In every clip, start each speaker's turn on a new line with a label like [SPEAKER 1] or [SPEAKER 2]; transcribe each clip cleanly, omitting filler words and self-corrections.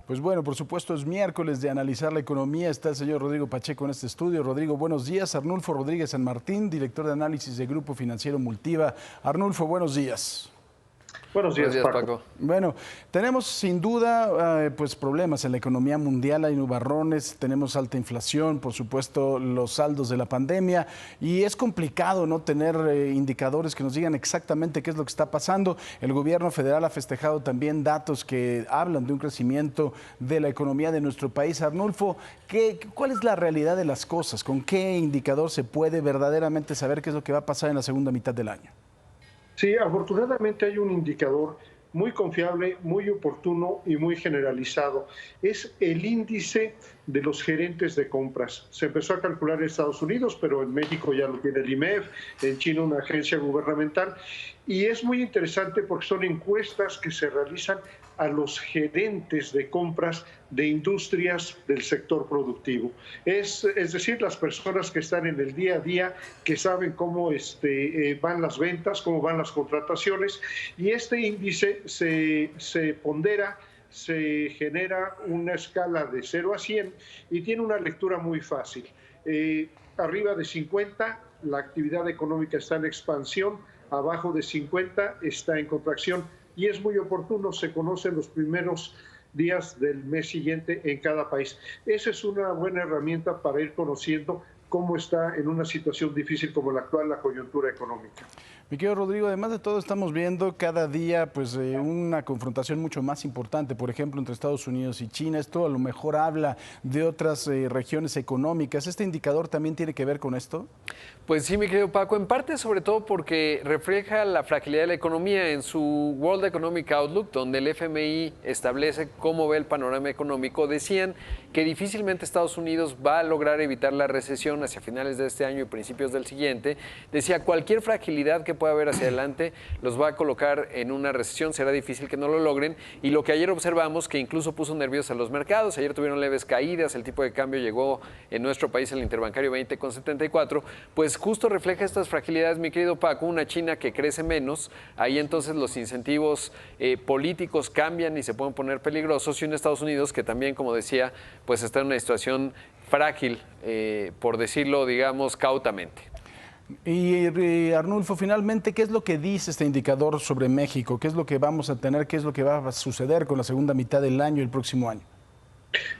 [SPEAKER 1] Pues bueno, por supuesto es miércoles de analizar la economía. Está el señor Rodrigo Pacheco en este estudio. Rodrigo, buenos días. Arnulfo Rodríguez San Martín, director de análisis de Grupo Financiero Multiva. Arnulfo, buenos días.
[SPEAKER 2] Buenos
[SPEAKER 3] Buenos
[SPEAKER 2] días,
[SPEAKER 3] días,
[SPEAKER 2] Paco.
[SPEAKER 3] Paco.
[SPEAKER 1] Bueno, tenemos sin duda pues problemas en la economía mundial, hay nubarrones, tenemos alta inflación, por supuesto los saldos de la pandemia y es complicado no tener indicadores que nos digan exactamente qué es lo que está pasando. El gobierno federal ha festejado también datos que hablan de un crecimiento de la economía de nuestro país. Arnulfo, ¿cuál es la realidad de las cosas? ¿Con qué indicador se puede verdaderamente saber qué es lo que va a pasar en la segunda mitad del año?
[SPEAKER 2] Sí, afortunadamente hay un indicador muy confiable, muy oportuno y muy generalizado. Es el índice de los gerentes de compras. Se empezó a calcular en Estados Unidos, pero en México ya lo tiene el IMEF, en China una agencia gubernamental. Y es muy interesante porque son encuestas que se realizan a los gerentes de compras de industrias del sector productivo. Es decir, las personas que están en el día a día, que saben cómo van las ventas, cómo van las contrataciones, y este índice se pondera, se genera una escala de 0 a 100 y tiene una lectura muy fácil. Arriba de 50, la actividad económica está en expansión, abajo de 50 está en contracción y es muy oportuno, se conocen los primeros días del mes siguiente en cada país. Esa es una buena herramienta para ir conociendo cómo está en una situación difícil como la actual la coyuntura económica.
[SPEAKER 1] Mi querido Rodrigo, además de todo estamos viendo cada día pues una confrontación mucho más importante, por ejemplo, entre Estados Unidos y China. Esto a lo mejor habla de otras regiones económicas. ¿Este indicador también tiene que ver con esto?
[SPEAKER 3] Pues sí, mi querido Paco, en parte sobre todo porque refleja la fragilidad de la economía en su World Economic Outlook, donde el FMI establece cómo ve el panorama económico. Decían que difícilmente Estados Unidos va a lograr evitar la recesión hacia finales de este año y principios del siguiente. Decía, cualquier fragilidad que pueda haber hacia adelante los va a colocar en una recesión, será difícil que no lo logren. Y lo que ayer observamos, que incluso puso nerviosos a los mercados, ayer tuvieron leves caídas, el tipo de cambio llegó en nuestro país, el interbancario 20,74, pues justo refleja estas fragilidades, mi querido Paco. Una China que crece menos, ahí entonces los incentivos políticos cambian y se pueden poner peligrosos, y un Estados Unidos que también, como decía, pues está en una situación frágil, por decirlo, digamos, cautamente.
[SPEAKER 1] Y Arnulfo, finalmente, ¿qué es lo que dice este indicador sobre México? ¿Qué es lo que vamos a tener? ¿Qué es lo que va a suceder con la segunda mitad del año, el próximo año?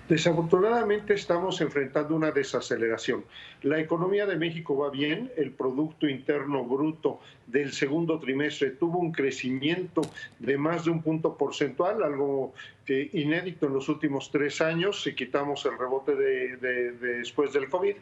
[SPEAKER 2] Desafortunadamente estamos enfrentando una desaceleración. La economía de México va bien, el Producto Interno Bruto del segundo trimestre tuvo un crecimiento de más de un punto porcentual, algo inédito en los últimos 3 años, si quitamos el rebote después del COVID.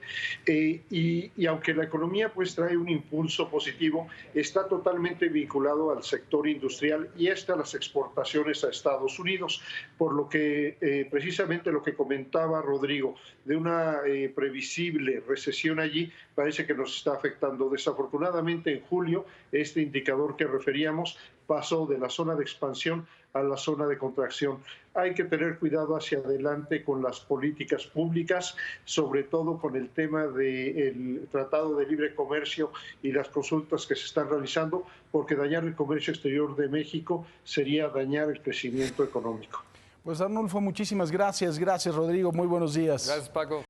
[SPEAKER 2] Y aunque la economía pues trae un impulso positivo, está totalmente vinculado al sector industrial y a las exportaciones a Estados Unidos, por lo que precisamente lo que comentaba Rodrigo de una previsible recesión allí parece que nos está afectando. Desafortunadamente en julio este indicador que referíamos pasó de la zona de expansión a la zona de contracción. Hay que tener cuidado hacia adelante con las políticas públicas, sobre todo con el tema del Tratado de Libre Comercio y las consultas que se están realizando, porque dañar el comercio exterior de México sería dañar el crecimiento económico.
[SPEAKER 1] Pues Arnulfo, muchísimas gracias. Gracias, Rodrigo. Muy buenos días.
[SPEAKER 3] Gracias, Paco.